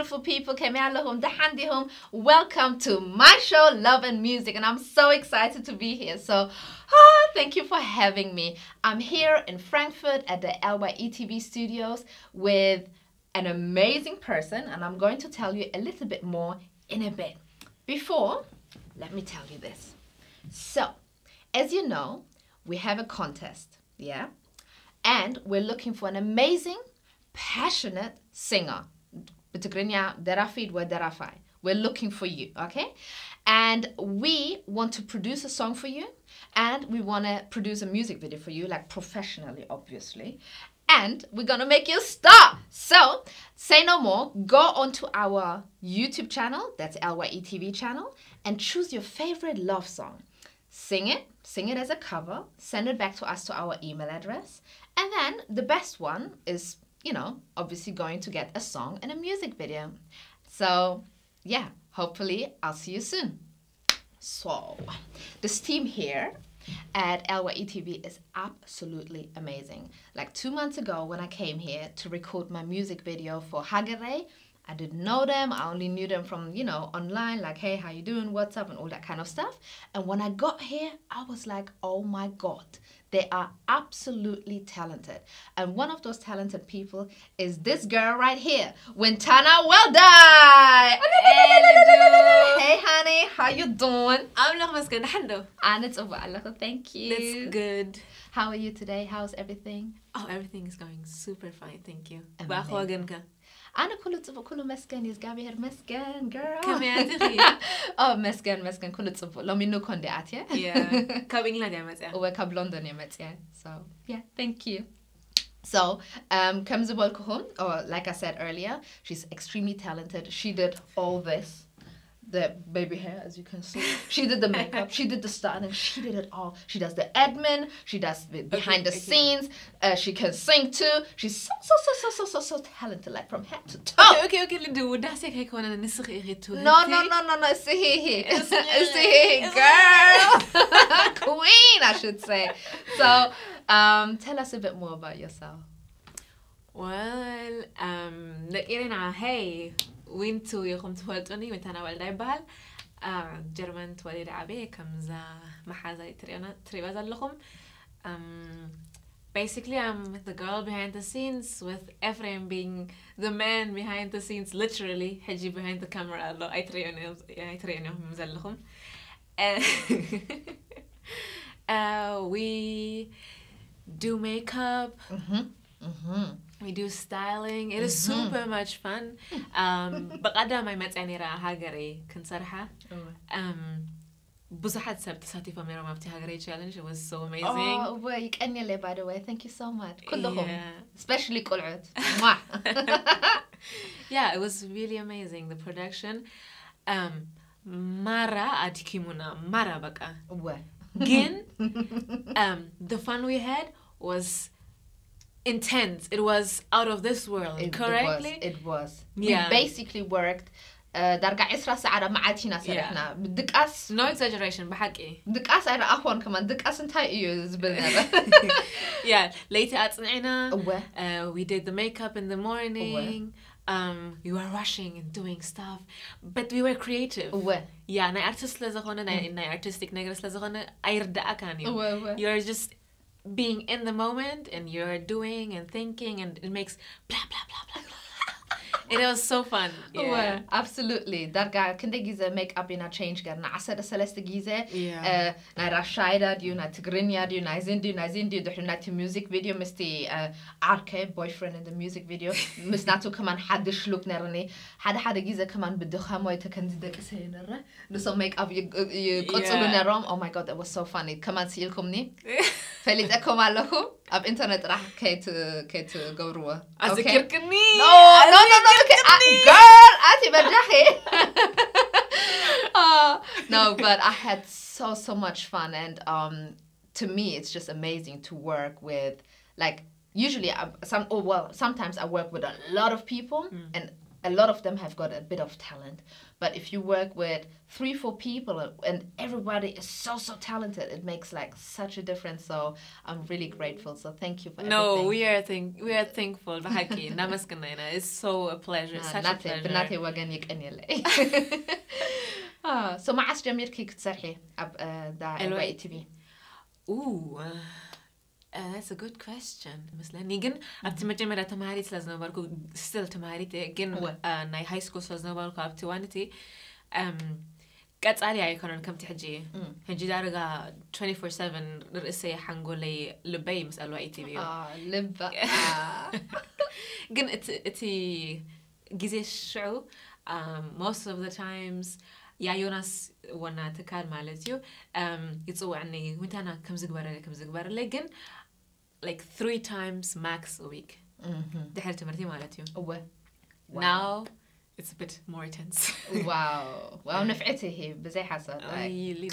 beautiful people. Welcome to my show, Love and Music, and I'm so excited to be here. So, thank you for having me. I'm here in Frankfurt at the LYE studios with an amazing person, and I'm going to tell you a little bit more in a bit. Before, let me tell you this. So, as you know, we have a contest, yeah? And we're looking for an amazing, passionate singer. We're looking for you, okay? And we want to produce a song for you, and we want to produce a music video for you, like professionally, obviously. And we're going to make you a star. So, say no more. Go onto our YouTube channel, that's LYE TV channel, and choose your favorite love song. Sing it as a cover, send it back to us to our email address, and then the best one is, you know, obviously going to get a song and a music video. So, yeah, hopefully I'll see you soon. So, this team here at LYE TV is absolutely amazing. Like 2 months ago when I came here to record my music video for Hagere, I didn't know them. I only knew them from, you know, online, like, hey, how you doing, what's up, and all that kind of stuff. And when I got here, I was like, oh my God, they are absolutely talented. And one of those talented people is this girl right here, Wintana Welday. Hey, honey, how you doing? And it's over. Thank you. That's good. How are you today? How's everything? Oh, everything is going super fine, thank you. أنا كله مسكن يزقابي هر مسكن girl. كم يعني مسكن كله تصبو لو منو كوندي عتيا. Yeah. كاب إنجلند يا متى. وكاب لندن يا متى. So yeah, thank you. So كم زبالكم? Or like I said earlier, she's extremely talented. She did all this. The baby hair, as you can see. She did the makeup, she did the styling, she did it all. She does the admin, she does the behind the scenes, she can sing too. She's so talented, like from head to toe. Okay, Lidu, that's okay, Kona, نسخ إغيتو. No, see, girl. Queen, I should say. So, tell us a bit more about yourself. Well, Erena, hey. وينتو يخم تولدوني وينتانا والداي بال جرمن تولد عبي كمزا محازا تريبا زلخم basically I'm the girl behind the scenes with Ephraim being the man behind the scenes literally حجي behind the camera لو ايترياني مزلخم we do makeup we do styling. It is super much fun. بقدر ما يمتعني راه هاجري كنصرحة. بزحت سبت ساتيفا ميرا ما بتي هاجري challenge. It was so amazing. Oh, well, you can yell by the way. Thank you so much. كلهم. Especially كلعت. Yeah, it was really amazing. The production. Mara adikimuna mara baka. Gin. The fun we had was intense. It was out of this world, correctly? It was. Yeah. We basically worked درجة 10 ساعة معاتينا سرحنا بدقاس. No exaggeration بحقي. دقاس أنا أخوان كمان دقاس انتي زبلنا. Yeah, later at we did the makeup in the morning. We were rushing and doing stuff, but we were creative. Yeah, na artist لازخونه na artistic نجلس لازخونه أيردا أكاني. You're just being in the moment and you're doing and thinking and it makes blah blah blah blah blah. It was so fun. Yeah, absolutely. درجة كنت جيزة make up إنا change كنا عسر سلست جيزة. نا رشايدا ديو نا تغرينيا ديو نا زين ديو دحنا تي music video مستي عركة boyfriend in the music video مسناتو كمان حد شلوك نرني حد جيزة كمان بدخها ما يتكندي دك سينرة نسو make up يقصلو نرام. Oh my god, that was so funny. كمان سيلكمني. فليتكم علىكم أب إنترنت راح كيت جوروا. أذكركني. No. Girl, أنتي برجحي. No, but I had so much fun, and to me it's just amazing to work with, like, usually sometimes I work with a lot of people and a lot of them have got a bit of talent, but if you work with 3-4 people and everybody is so talented, it makes like such a difference. So I'm really grateful. So thank you for everything. No, we are thankful. Bahaki, namaskanaina. It's so a pleasure. Such a pleasure. بناتي وجن يكني so ما عاش جميركي كتسرحي دا LYTV. Ooh. That's a good question. مثلا جن أبتي مجمرة تماري تلازم باركو still تماري جن ناي high school تلازم باركو أبتي وانتي قد علي أيكون كم تحجي هجي دارجة 24/7 رئيسي حنقولي لبي مسألة LYTV. لبا. جن اتي جزء الشعو most of the times يا يونس وانا تكال مالتيو يتصوع عني وينتانا كم زقبار لكن like 3 times max a week. دي حالتي مرتي مالتيو. Now it's a bit more intense. wow نفعتي هي بزي حسد.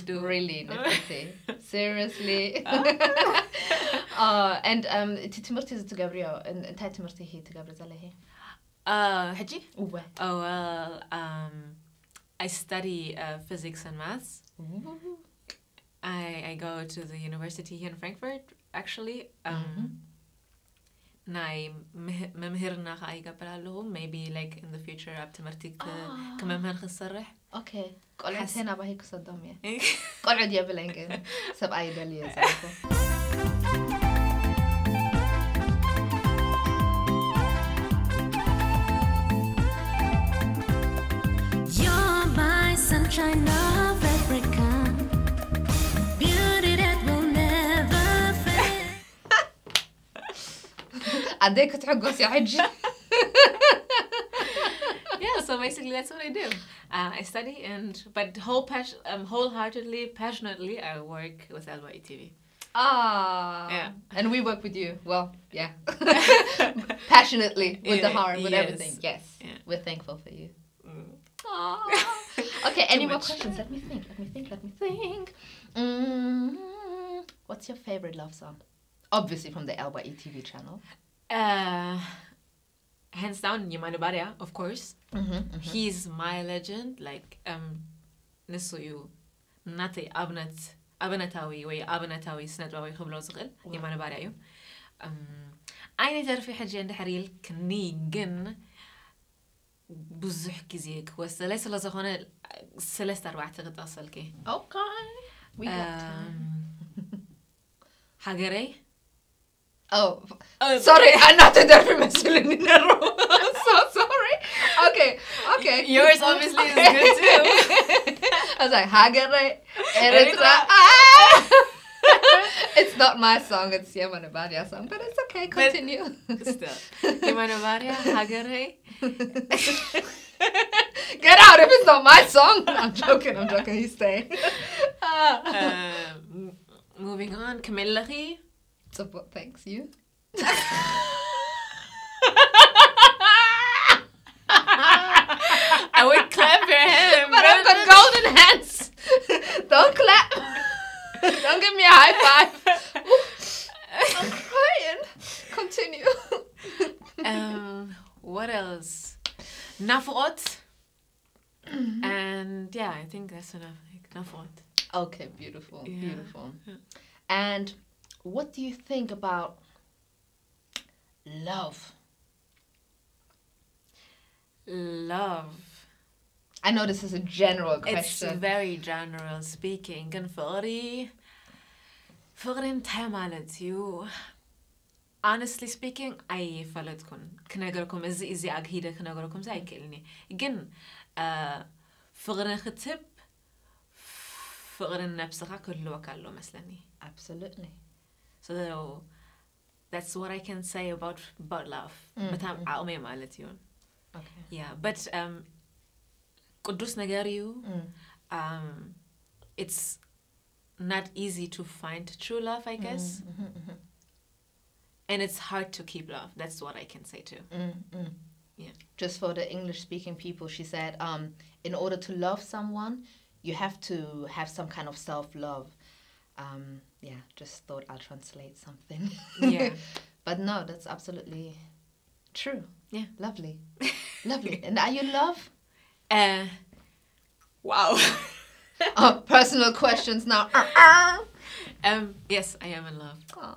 really نفعتي. seriously. and تمرتي تقابريو انت تمرتي هي تقابري زالي هي. حجي؟ Oh well I study physics and maths. I go to the university here in Frankfurt actually. ناي ممهرنا خايقة برالهم maybe like in the future up to مرتك كممهر خسرح. Okay. قلعد هنا بهيك صدام يا. قلعد يا بلنجن سب أيدل يا زلمة. You're my sunshine of Africa, beauty that will never fade. عديك تحقص يا حجي. Yeah, so basically that's what I do. I study but wholeheartedly, passionately, I work with LYTV. Yeah. And we work with you. Well, yeah. Passionately, with the heart, with everything. Yes. Yeah. We're thankful for you. Okay, any more questions? Let me think. What's your favorite love song? Obviously from the LYTV channel. Hands down, Wintana Welday, of course. He's my legend. Like, نسويو ناتي أبنتاوي ويا أبنتاوي سند ويا خبلو زغل Wintana Welday. أنا تعرفي حاجة عند حريل كني جن بزح كزيك وسلسة لزخانة سلسة 4 تغط أصل كي. Okay. We got time. حجري. Oh, sorry, I'm not a different person in the room. So sorry. Okay. Yours obviously is good too. I was like, Hagere, Eritrean. It's not my song, it's Wintana Welday song, but it's okay, continue. Still. Wintana Welday, Hagere. Get out if it's not my song. I'm joking, he's staying. Moving on, ክምለሰኩም. So what, thanks you. I would clap for him. But I've got golden hands. Don't clap. Don't give me a high five. I'm crying. Continue. What else? Nafot. And yeah, I think that's enough. Like, Nafot. Okay, beautiful. Yeah. And what do you think about love? Love. I know this is a general question. It's very general speaking. And فغرين تمالتيو. Honestly speaking, I فلتكن. كنقولكم إزي أجهيدة كنقولكم زي كلني. جن فغرين خطب. فغرين نفسها كله وكله مثلني. Absolutely. So that's what I can say about love. But I'm عقمي مالتيو. Okay. Yeah, but قدوس نجاريو. It's not easy to find true love, I guess. And it's hard to keep love. That's what I can say too. Yeah. Just for the English-speaking people, she said, in order to love someone, you have to have some kind of self-love. Yeah, just thought I'll translate something. Yeah. But no, that's absolutely true. Yeah. Lovely. Lovely. And are you in love? Wow. Oh, personal questions now. Yes, I am in love. Oh,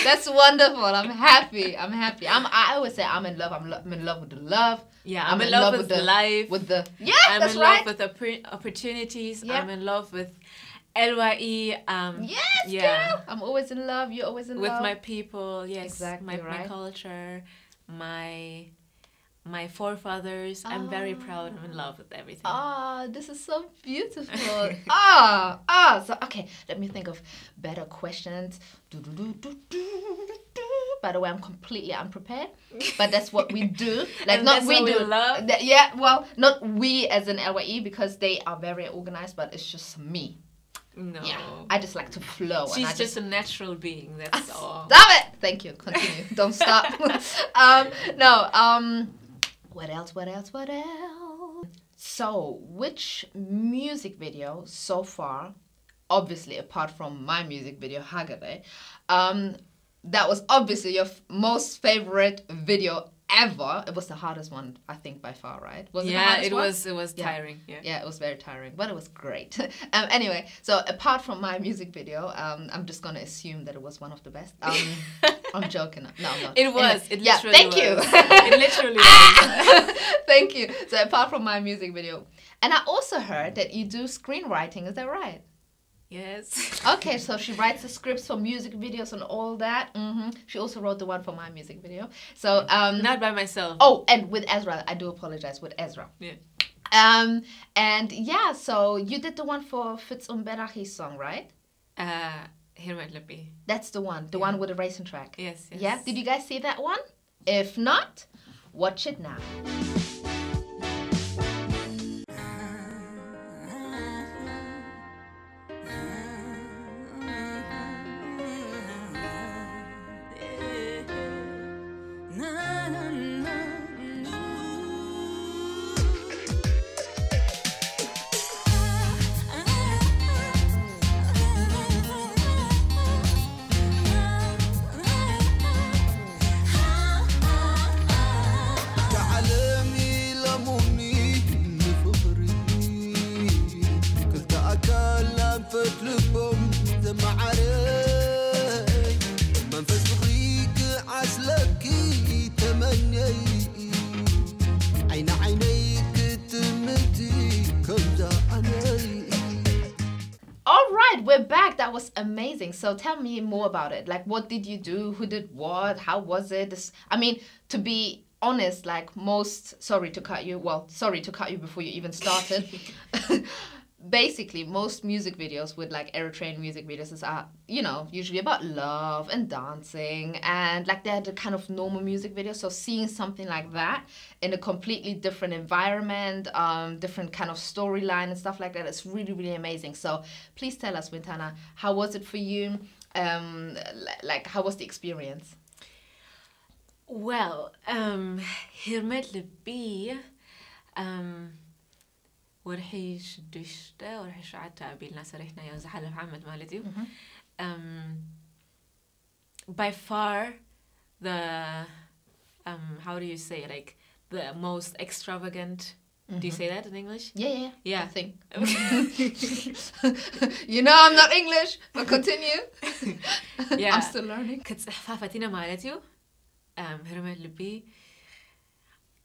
that's wonderful. I'm happy. I always say I'm in love. I'm in love with the love. Yeah, I'm in love with the life. With the I'm that's in right. love with the opportunities. Yeah. I'm in love with LYE. Yes, yeah. girl. I'm always in love. You're always in with love. my people. Yes, Exactly, my culture, my forefathers. I'm very proud. I'm in love with everything. Ah, this is so beautiful. So okay, let me think of better questions. By the way, I'm completely unprepared, but that's what we do. Like, not we do. Love. Yeah, well, not we as in LYE, because they are very organized, but it's just me. No. Yeah, I just like to flow. She's just a natural being. That's all. Stop it! Thank you. Continue. Don't stop. What else? So, which music video so far, obviously apart from my music video, Hagare, that was obviously your most favorite video ever? It was the hardest one, I think, by far, right? Was it the hardest one? It was tiring. Yeah, it was very tiring, but it was great. Anyway, so apart from my music video, I'm just gonna assume that it was one of the best. I'm joking. No, I'm not. It was. Anyway, it literally thank was. you. It literally was. Thank you. So apart from my music video, and I also heard that you do screenwriting. Is that right? Yes. Okay, so she writes the scripts for music videos and all that. She also wrote the one for my music video. So not by myself. Oh, and with Ezra, I do apologize, with Ezra. Yeah. And yeah, so you did the one for Fitz Umberachi's song, right? That's the one with the racing track. Yes. Yeah. Did you guys see that one? If not, watch it now. We're back. That was amazing. So tell me more about it. Like, what did you do? Who did what? How was it? I mean, to be honest, like sorry to cut you before you even started. Basically, most music videos with like Eritrean music videos are, usually about love and dancing, and like they're the kind of normal music videos. So seeing something like that in a completely different environment, different kind of storyline and stuff like that, it's really, really amazing. So please tell us, Wintana, how was it for you? Like, how was the experience? Well, Hirmet Libi, ورحي شدشته ورحي شعتها قبلنا سرحنا يا زحل محمد مالتي. By far the how do you say, like, the most extravagant. Do you say that in English? Yeah. I think. I'm not English, but continue. Yeah, I'm still learning. كتصحفاتنا مالتي هرمت لبي.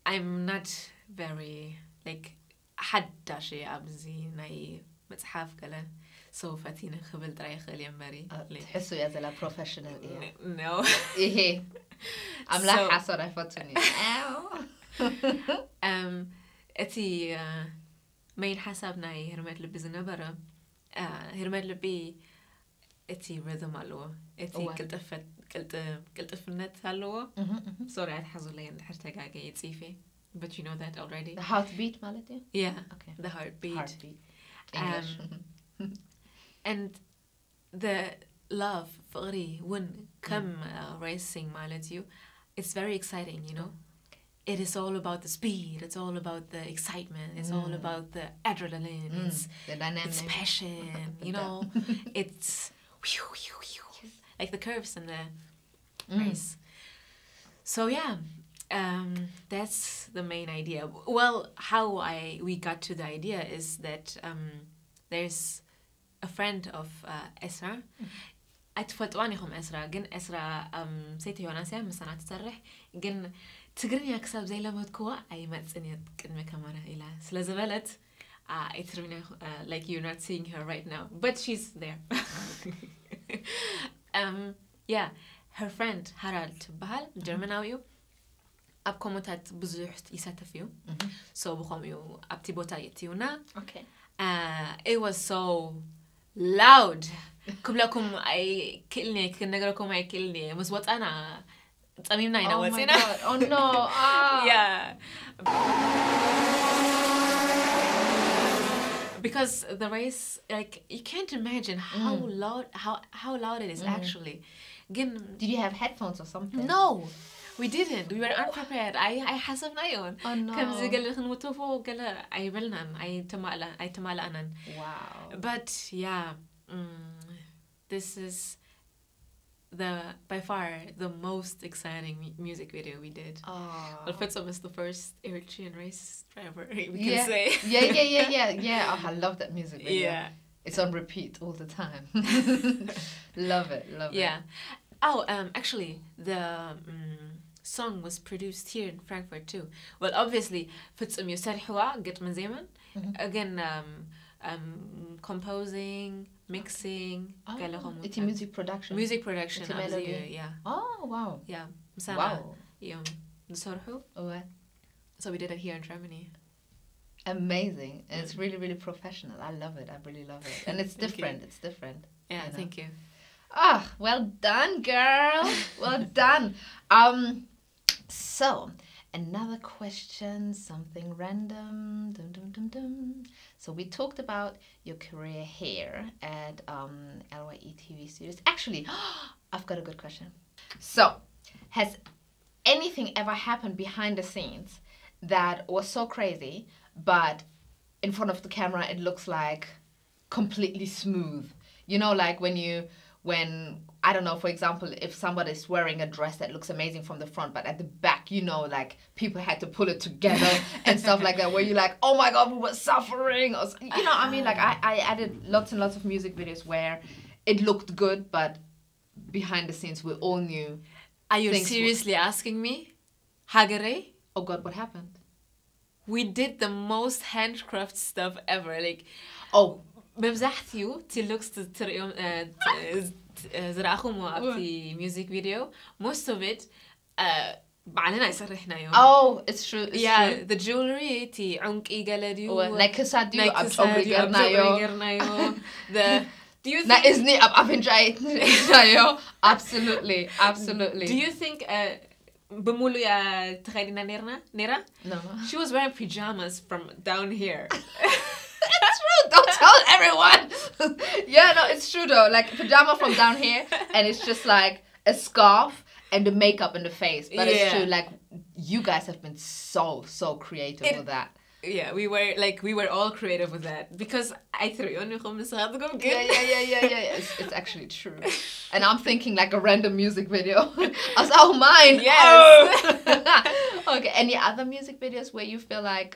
I'm not very like حدا شيء أبزي ناي متحف كله سوف أتينا خبل تريخ اليمري. تحسوا يا زلا professional إيه؟ No. إيه. I'm like حاسة رفتني. أتي مين حسابنا هرمت لبي زنبرة هرمت لبي أتي rhythm علوه أتي قلت فنت علوه. Sorry أتحزن لي إن حرتك عاجي يتصيفي. But you know that already. The heartbeat, malady? Yeah. Okay. The heartbeat. English. And the love, فغري, when come racing, malady, it's very exciting, Okay. It is all about the speed. It's all about the excitement. It's all about the adrenaline. It's the dynamic. It's passion. It's like the curves in the race. So yeah. That's the main idea. Well, how we got to the idea is that there's a friend of Esra. أتفتوانيهم إسرا جن إسرا سيتي وناسيا مسنا تسرح جن تقرني أكسب زي لما تكوا أي ما تسني كلمة كمان إلى سلازبلت إترمينا like you're not seeing her right now but she's there. Yeah, her friend Harald بهال Germanawiu أب كومنتات بزحت يساتفيو so بخوميو أبتي بوتا يتيونا. Okay. It was so loud. كملكم أي كلني كنقولكم أي كلني مسوات أنا تأميمنا هنا وسينا. Oh no! Yeah. Because the race, like you can't imagine how loud it is actually. Again, did you have headphones or something? No, we didn't. We were unprepared. I حسب نايون. Oh no. كم زي قال لخن متوفو قال أي بلنا أي تمالا أنن. Wow. But yeah, this is by far the most exciting music video we did. Well, Fitsum is the first Eritrean race driver, we can say. Yeah. Oh, I love that music video. Yeah. It's on repeat all the time. Love it. Yeah. Oh, actually, the song was produced here in Frankfurt too. Well, obviously, Fitsum يسرحوا قد من زمان. Again, composing, mixing. It's music production. Music production. It's a melody. Yeah. Oh, wow. Yeah. Wow. Yeah. What? So we did it here in Germany. Amazing. And it's really, really professional. I love it. I really love it. And it's different. It's different. Yeah, thank you. Ah, well done, girl. Well done. So, another question, something random. So we talked about your career here at LYE TV Studios. Actually, I've got a good question. So, has anything ever happened behind the scenes that was so crazy, but in front of the camera it looks like completely smooth? You know, like when I don't know, for example, if somebody's wearing a dress that looks amazing from the front, but at the back, you know, like people had to pull it together and stuff like that, where you're like, oh my God, we were suffering. Or, you know, I mean, like I added lots and lots of music videos where it looked good, but behind the scenes, we all knew. Are you seriously asking me? Hagere? Oh God, what happened? We did the most handcraft stuff ever. Like, بمزحتيو تلوكس تريوم زراخهم وابتي music video. Most of it بعدين يسرحنا يوم. Oh, it's true. Yeah, the jewelry تي عنقي قلديو. نكساديو أبشرنايو. The do you think? Na isn't it أبنجايو? Absolutely. Do you think بمولو يا تخيلنا نيرا? No. She was wearing pajamas from down here. That's true. Don't tell everyone. Yeah, no, it's true though. Like pajama from down here, and it's just like a scarf and the makeup in the face. But it's true. Like you guys have been so creative with that. Yeah, we were all creative with that because I threw on Yeah. It's actually true. And I'm thinking like a random music video. I was, oh, mine. Yes. Oh. Okay. Any other music videos where you feel like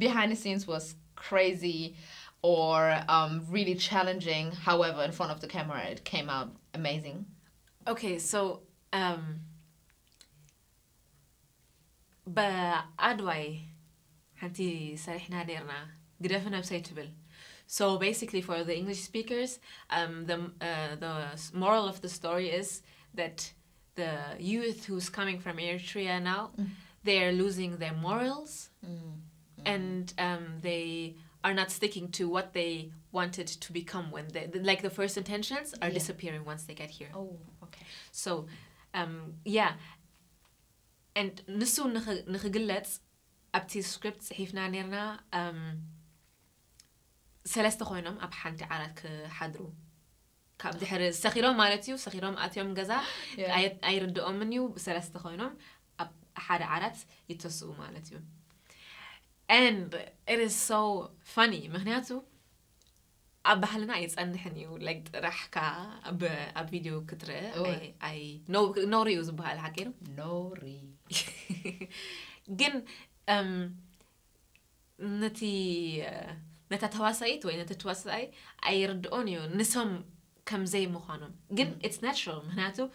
behind the scenes was crazy or really challenging, however in front of the camera it came out amazing? Okay, so بأدوي حنتي سرحنا ديرنا قدفنا بسيتبل. So basically for the English speakers, the moral of the story is that the youth who's coming from Eritrea now, they're losing their morals. And they are not sticking to what they wanted to become when they, like the first intentions are disappearing once they get here. Oh, okay. So, yeah. And نسو نخجلت أبتي سكريبت صحيفنا نيرنا سلسة خوينهم أب حنتي عارك حدرو كابدي حرز سخيرهم مالتيو سخيرهم أتيوم جزا أي ردوا منيو سلسة خوينهم أب حد عارت يتسو مالتيو. And it is so funny مهنياتو أبحلنا يتصنحني like رحكة أب فيديو كتره I no reuse بهالحكي no re جن نتا تواصيت وين تتواصي أيردونيو نسهم كم زي مخانم جن it's natural مهناتو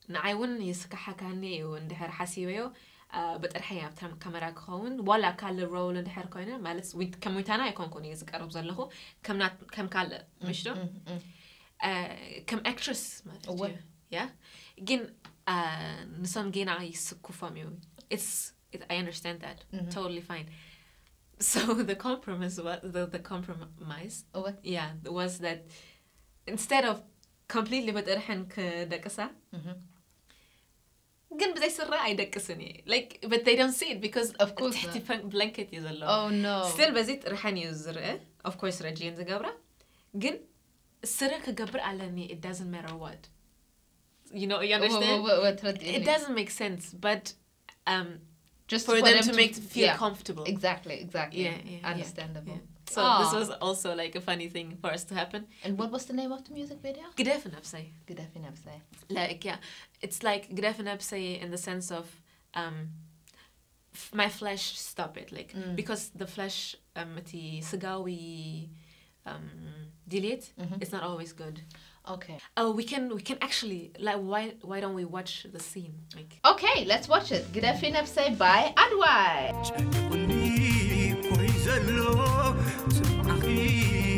نعيون يسكح كاني وندحر حسيبيو بترحيا بترم كاميرا كون ولا كال رول ندحر كونه مالس ويت كم ويتانا يكون كوني يذكروا بزلخو كم كال مشتو كم actress مالتي yeah جن نسام جينا يسكوا فاميو I understand that totally fine so the compromise was that instead of completely بترحن كدكسة جن بدي سرّا يدكسني like but they don't see it because of course تحتي blanket يزلّو oh no still بزيت رحن يزرّ of course رجين زجبرة جن سرّا كجبر على it doesn't matter what you know you understand what it doesn't make sense but just for them to make feel comfortable exactly yeah understandable yeah. So this was also like a funny thing for us to happen. And what was the name of the music video? Gdefi nafsay. Like yeah, it's like Gdefi nafsay in the sense of my flesh stop it like because the flesh mati sagawi delete it's not always good. Okay. Oh, we can actually like why don't we watch the scene? Like okay, let's watch it. Gdefi nafsay by Adwai.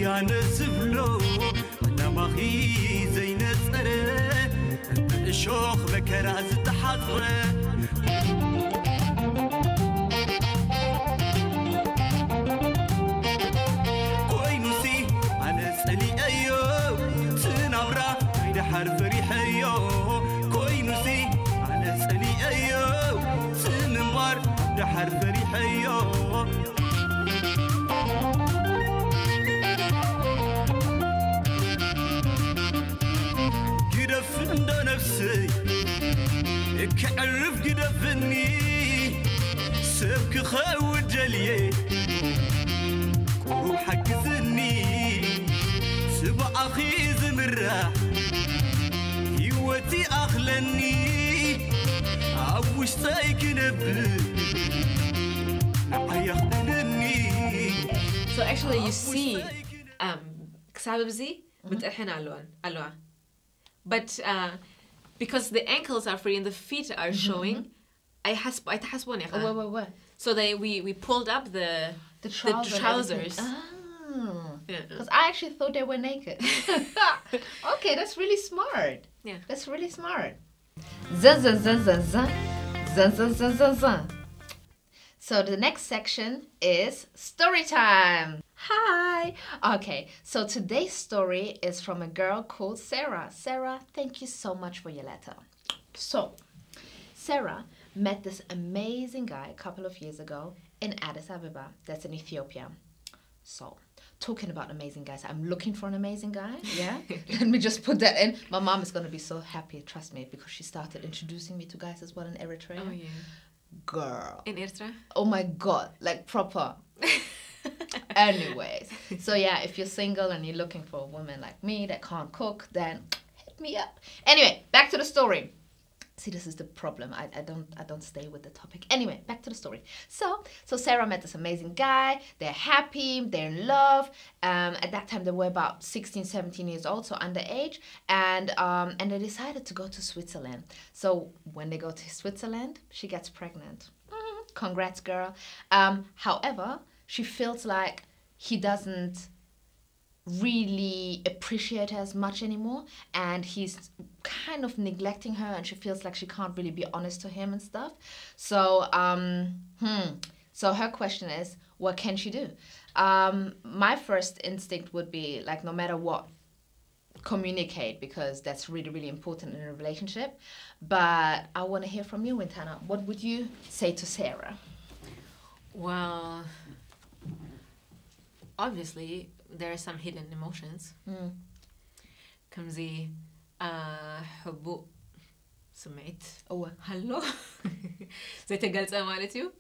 أنا سبلو أنا مخي زين الصرة الشوخ بكراز تحضره كوينوسي أنا سألي أيو تنبرا عيد حرف ريحيو كوينوسي أنا سألي أيو تنبر عيد حرف ريحيو نفسي كعرف قدفني سبك خاود جليه وحق ذني سبع أخي زمرة هيوتي أخلني عوش سايكن So actually you see كساببزي بترحن ألوان but because the ankles are free and the feet are showing so we pulled up the trousers because I actually thought they were naked. Okay, that's really smart. Yeah, that's really smart. So the next section is story time. Hi. Okay, so today's story is from a girl called Sarah. Sarah, thank you so much for your letter. So, Sarah met this amazing guy a couple of years ago in Addis Ababa. That's in Ethiopia. So, talking about amazing guys, I'm looking for an amazing guy. Yeah. Let me just put that in. My mom is going to be so happy, trust me, because she started introducing me to guys as well in Eritrea. Oh, yeah. Girl. In Eritrea? Oh my God, like proper. Anyways, so yeah, if you're single and you're looking for a woman like me that can't cook, then hit me up. Anyway, back to the story. See, this is the problem. I don't stay with the topic. Anyway, back to the story. So Sarah met this amazing guy. They're happy. They're in love. At that time, they were about 16, 17 years old, so underage. And they decided to go to Switzerland. So when they go to Switzerland, she gets pregnant. Congrats, girl. However, she feels like he doesn't really appreciate her as much anymore, and he's kind of neglecting her, and she feels like she can't really be honest to him and stuff. So so her question is, what can she do? My first instinct would be like, no matter what, communicate, because that's really, really important in a relationship. But I want to hear from you, Wintana. What would you say to Sarah? Well, obviously there are some hidden emotions. كم زي حبو سمعت هلو زي تقلت مالتيو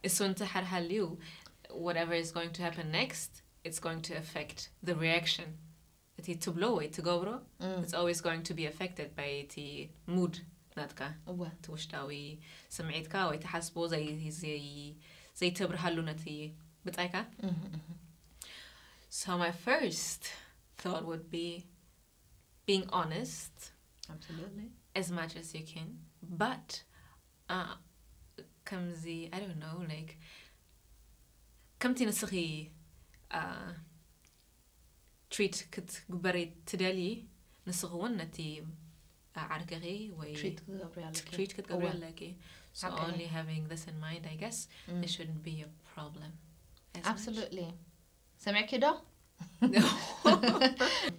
السون تحر هليو whatever is going to happen next, it's going to affect the reaction. To blow it, to go, it's always going to be affected by the mood. ناتكا توشتاوي سمعيتكا ويتحسبو زي تبرهالو نتي بتايكا. So my first thought would be being honest. Absolutely. As much as you can. But comes the, I don't know, like كمتي نسخي treat كتقبري تدالي نسخون نتي عرقغي treat كتقبري لكي. So only having this in mind, I guess, it shouldn't be a problem. Absolutely. سمع كده؟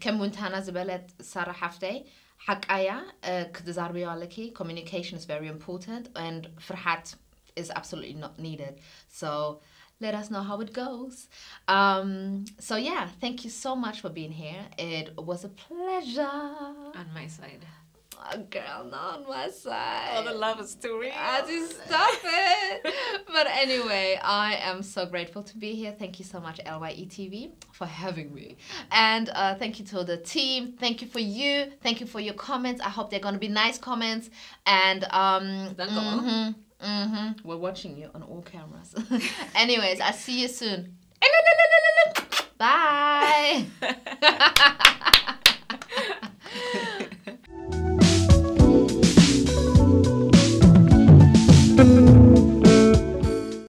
كم وينتانا زبالت سارة حفتي حق آيا كتزاربي عليكي. Communication is very important and فرحات is absolutely not needed. So let us know how it goes. So yeah, thank you so much for being here. It was a pleasure. On my side. Oh, girl, not on my side. Oh, the love is too real. Stop it. But anyway, I am so grateful to be here. Thank you so much, LYE TV, for having me. And thank you to the team. Thank you for you. Thank you for your comments. I hope they're going to be nice comments. And we're watching you on all cameras. Anyways, I'll see you soon. Bye.